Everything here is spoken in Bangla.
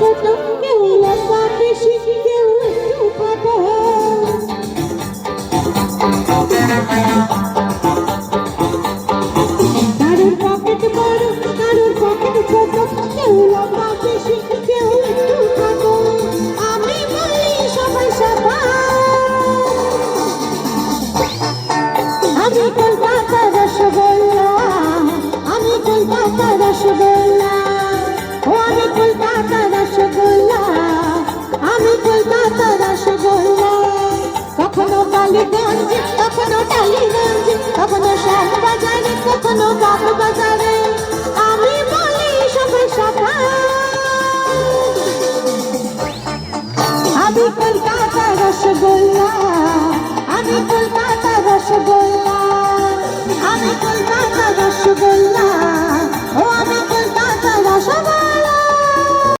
ছোট, কেউ লম্বা বেশি, কেউ একটু খাটো। কারোর পকেট বড়, কারোর পকেট ছোট, কেউ লম্বা বেশি, কেউ একটু খাটো। আমি বলি সবাই সবাই, আমি কলকাতা রসগোল্লা, আমি কলকাতা রসগোল্লা, ও আমি কলকাতা রসগোল্লা, আমি কলকাতা রসগোল্লা। কখনো কালীগঞ্জ, কখনো টালিগঞ্জ, কখনো শ্যামবাজারে, কখনো বাগবাজারে।